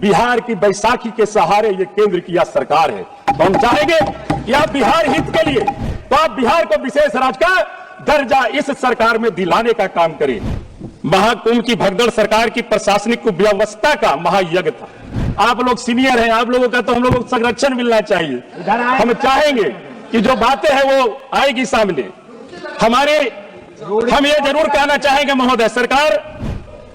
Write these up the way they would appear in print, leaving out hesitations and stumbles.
बिहार की बैसाखी के सहारे ये केंद्र की यह सरकार है। तो हम चाहेंगे कि आप बिहार हित के लिए तो आप बिहार को विशेष राज्य का दर्जा इस सरकार में दिलाने का काम करें। महाकुंभ की भगदड़ सरकार की प्रशासनिक व्यवस्था का महायज्ञ था। आप लोग सीनियर हैं, आप लोगों का तो हम लोगों को संरक्षण मिलना चाहिए। हम चाहेंगे कि जो बातें हैं वो आएगी सामने। हम ये जरूर कहना चाहेंगे महोदय, सरकार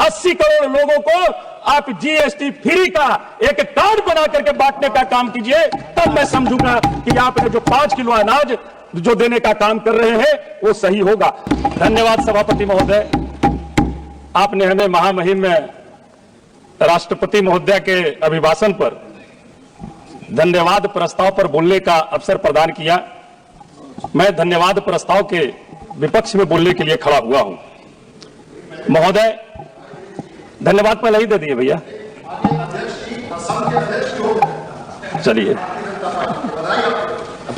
80 करोड़ लोगों को आप जीएसटी फ्री का एक कार्ड बना करके बांटने का काम कीजिए, तब मैं समझूंगा कि आपने जो 5 किलो अनाज जो देने का काम कर रहे हैं वो सही होगा। धन्यवाद सभापति महोदय, आपने हमें महामहिम में राष्ट्रपति महोदय के अभिभाषण पर धन्यवाद प्रस्ताव पर बोलने का अवसर प्रदान किया। मैं धन्यवाद प्रस्ताव के विपक्ष में बोलने के लिए खड़ा हुआ हूं। महोदय धन्यवाद पहले ही दे दिए भैया, चलिए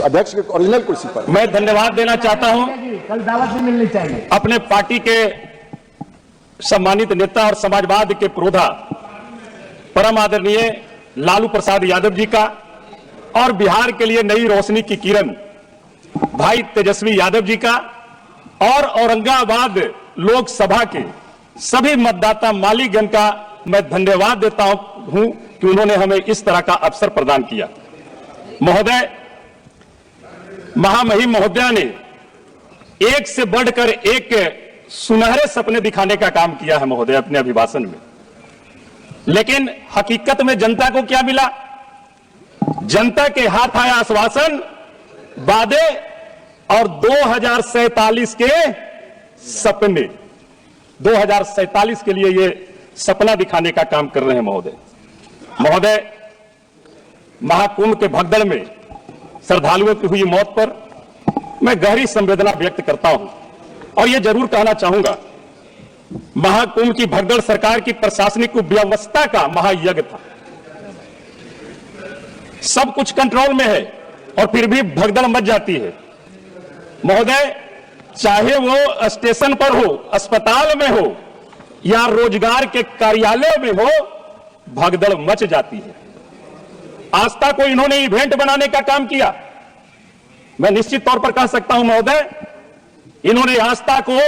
अध्यक्ष के ओरिजिनल कुर्सी पर मैं धन्यवाद देना चाहता हूं। कल दावत भी मिलनी चाहिए। अपने पार्टी के सम्मानित नेता और समाजवाद के पुरोधा परम आदरणीय लालू प्रसाद यादव जी का और बिहार के लिए नई रोशनी की किरण भाई तेजस्वी यादव जी का और औरंगाबाद लोकसभा के सभी मतदाता मालीगण का मैं धन्यवाद देता हूं कि उन्होंने हमें इस तरह का अवसर प्रदान किया। महोदय, महामहिम महोदया ने एक से बढ़कर एक सुनहरे सपने दिखाने का काम किया है महोदय अपने अभिभाषण में, लेकिन हकीकत में जनता को क्या मिला? जनता के हाथ आया आश्वासन, वादे और 2047 के सपने। 2047 के लिए ये सपना दिखाने का काम कर रहे हैं महोदय। महोदय, महाकुंभ के भगदड़ में श्रद्धालुओं की हुई मौत पर मैं गहरी संवेदना व्यक्त करता हूं और यह जरूर कहना चाहूंगा, महाकुंभ की भगदड़ सरकार की प्रशासनिक व्यवस्था का महायज्ञ था। सब कुछ कंट्रोल में है और फिर भी भगदड़ मच जाती है महोदय। चाहे वो स्टेशन पर हो, अस्पताल में हो या रोजगार के कार्यालय में हो, भगदड़ मच जाती है। आस्था को इन्होंने इवेंट बनाने का काम किया। मैं निश्चित तौर पर कह सकता हूं महोदय, इन्होंने आस्था को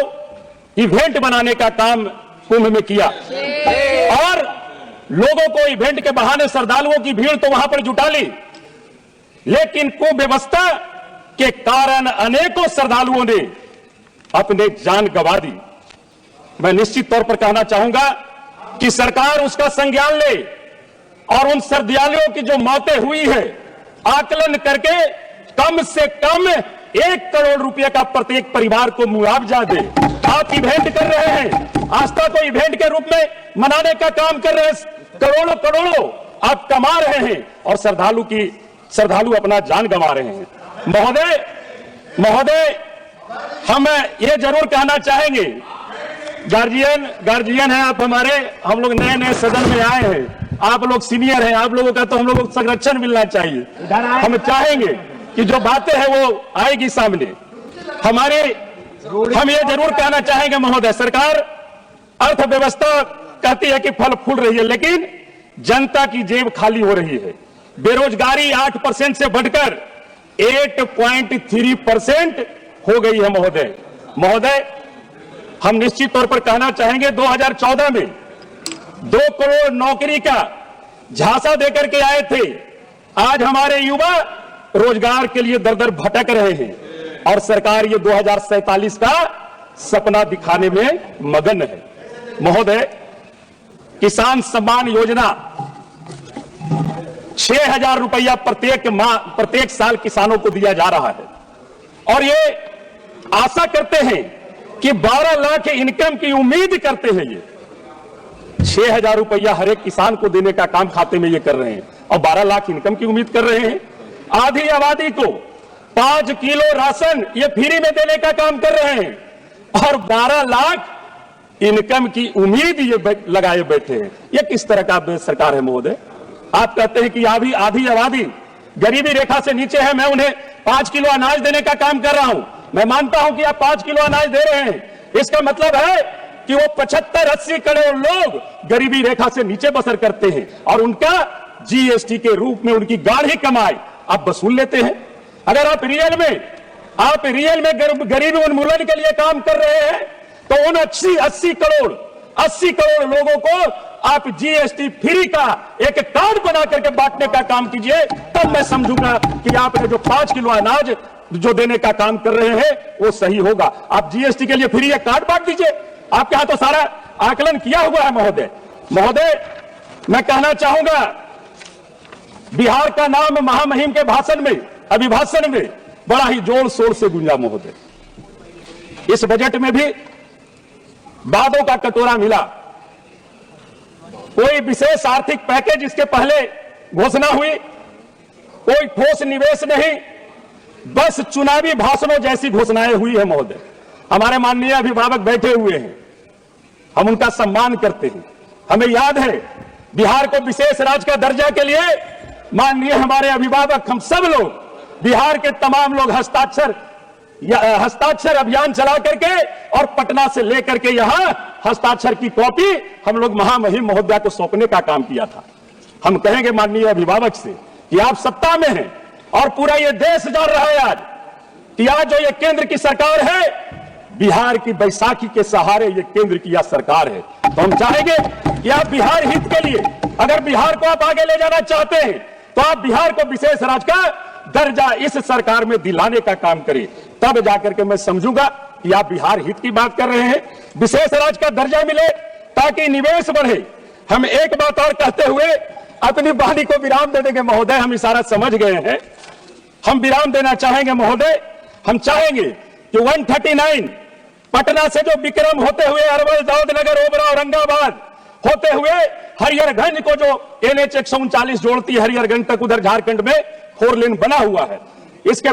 इवेंट बनाने का काम कुंभ में किया और लोगों को इवेंट के बहाने श्रद्धालुओं की भीड़ तो वहां पर जुटा ली, लेकिन कुंभ व्यवस्था के कारण अनेकों श्रद्धालुओं ने अपने जान गंवा दी। मैं निश्चित तौर पर कहना चाहूंगा कि सरकार उसका संज्ञान ले और उन श्रद्धालुओं की जो मौतें हुई है आकलन करके कम से कम 1 करोड़ रुपए का प्रत्येक परिवार को मुआवजा दे। आप इवेंट कर रहे हैं, आस्था को इवेंट के रूप में मनाने का काम कर रहे हैं। करोड़ों करोड़ों आप कमा रहे हैं और श्रद्धालु अपना जान गंवा रहे हैं। महोदय, हम ये जरूर कहना चाहेंगे, गार्जियन है आप हमारे, हम लोग नए नए सदन में आए हैं, आप लोग सीनियर हैं, आप लोगों का तो हम लोगों को संरक्षण मिलना चाहिए। हम चाहेंगे कि जो बातें हैं वो आएगी सामने। हम ये जरूर कहना चाहेंगे महोदय, सरकार अर्थव्यवस्था कहती है कि फल फूल रही है, लेकिन जनता की जेब खाली हो रही है। बेरोजगारी 8% से बढ़कर 8.3% हो गई है महोदय। हम निश्चित तौर पर कहना चाहेंगे 2014 में 2 करोड़ नौकरी का झांसा देकर के आए थे। आज हमारे युवा रोजगार के लिए दर दर भटक रहे हैं और सरकार ये 2047 का सपना दिखाने में मगन है। महोदय, किसान सम्मान योजना 6,000 रुपया प्रत्येक साल किसानों को दिया जा रहा है और ये आशा करते हैं कि 12 लाख इनकम की उम्मीद करते हैं। ये 6,000 रुपया हर एक किसान को देने का काम खाते में ये कर रहे हैं और 12 लाख इनकम की उम्मीद कर रहे हैं। आधी आबादी को 5 किलो राशन ये फ्री में देने का काम कर रहे हैं और 12 लाख इनकम की उम्मीद ये लगाए बैठे हैं। ये किस तरह का सरकार है महोदय? आप कहते हैं कि आधी आबादी गरीबी रेखा से नीचे है, मैं उन्हें 5 किलो अनाज देने का काम कर रहा हूं। मैं मानता हूं कि आप 5 किलो अनाज दे रहे हैं, इसका मतलब है कि वो 75-80 करोड़ लोग गरीबी रेखा से नीचे बसर करते हैं और उनका जीएसटी के रूप में उनकी गाढ़ी कमाई आप वसूल लेते हैं। अगर आप रियल में गरीबी उन्मूलन के लिए काम कर रहे हैं तो उन 80 करोड़ लोगों को आप जीएसटी फ्री का एक कार्ड बना करके बांटने का काम कीजिए, तब मैं समझूंगा कि आपने जो 5 किलो अनाज जो देने का काम कर रहे हैं वो सही होगा। आप जीएसटी के लिए फ्री एक कार्ड बांट दीजिए। आपके यहां तो सारा आकलन किया हुआ है महोदय। मैं कहना चाहूंगा, बिहार का नाम महामहिम के अभिभाषण में बड़ा ही जोर शोर से गूंजा महोदय। इस बजट में भी वादों का कटोरा मिला, कोई विशेष आर्थिक पैकेज इसके पहले घोषणा हुई, कोई ठोस निवेश नहीं, बस चुनावी भाषणों जैसी घोषणाएं हुई है महोदय। हमारे माननीय अभिभावक बैठे हुए हैं, हम उनका सम्मान करते हैं। हमें याद है बिहार को विशेष राज्य का दर्जा के लिए माननीय हमारे अभिभावक, हम सब लोग, बिहार के तमाम लोग हस्ताक्षर अभियान चला करके और पटना से लेकर के यहां हस्ताक्षर की कॉपी हम लोग महामहिम महोदया को सौंपने का काम किया था। हम कहेंगे माननीय अभिभावक से कि आप सत्ता में हैं और पूरा ये देश जान रहा है आज कि आज जो ये केंद्र की सरकार है, बिहार की बैसाखी के सहारे ये केंद्र की यह सरकार है। तो हम चाहेंगे कि आप बिहार हित के लिए, अगर बिहार को आप आगे ले जाना चाहते हैं तो आप बिहार को विशेष राज्य का दर्जा इस सरकार में दिलाने का काम करें, तब जाकर के मैं समझूंगा कि आप बिहार हित की बात कर रहे हैं। विशेष राज्य का दर्जा मिले ताकि निवेश बढ़े। हम एक बात और कहते हुए अपनी वाणी को विराम दे देंगे महोदय, हम इशारा समझ गए हैं। हम विराम देना चाहेंगे महोदय। हम चाहेंगे कि 139 पटना से जो विक्रम होते हुए अरवल, दाऊदनगर, ओबरा, औरंगाबाद होते हुए हरिहरगंज को जो NH 139 जोड़ती है हरिहरगंज तक, उधर झारखंड में 4 लेन बना हुआ है। इसके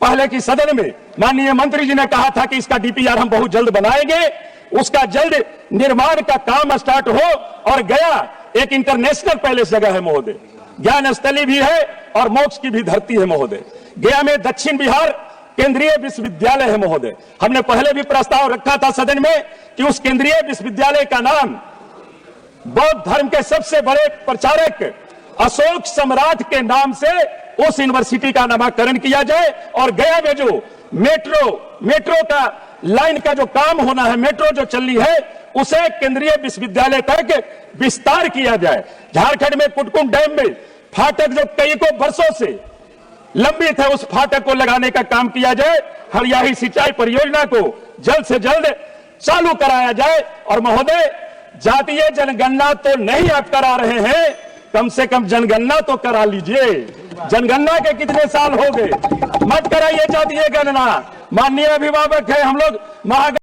पहले की सदन में माननीय मंत्री जी ने कहा था कि इसका DPR हम बहुत जल्द बनाएंगे, उसका जल्द निर्माण का काम स्टार्ट हो। और गया एक इंटरनेशनल पैलेस जगह है महोदय, ज्ञान स्थली भी है और मोक्ष की भी धरती है महोदय। गया में दक्षिण बिहार केंद्रीय विश्वविद्यालय है महोदय। हमने पहले भी प्रस्ताव रखा था सदन में कि उस केंद्रीय विश्वविद्यालय का नाम बौद्ध धर्म के सबसे बड़े प्रचारक अशोक सम्राट के नाम से उस यूनिवर्सिटी का नामकरण किया जाए और गया में जो मेट्रो का लाइन का जो काम होना है, मेट्रो जो चलनी है, उसे केंद्रीय विश्वविद्यालय तक विस्तार किया जाए। झारखंड में कुटकुम डैम में फाटक जो कई को वर्षों से लंबित है, उस फाटक को लगाने का काम किया जाए। हरियाही सिंचाई परियोजना को जल्द से जल्द चालू कराया जाए। और महोदय, जातीय जनगणना तो नहीं आप करा रहे हैं, कम से कम जनगणना तो करा लीजिए। जनगणना के कितने साल हो गए, मत कराइए जातीय गणना। माननीय अभिभावक है, हम लोग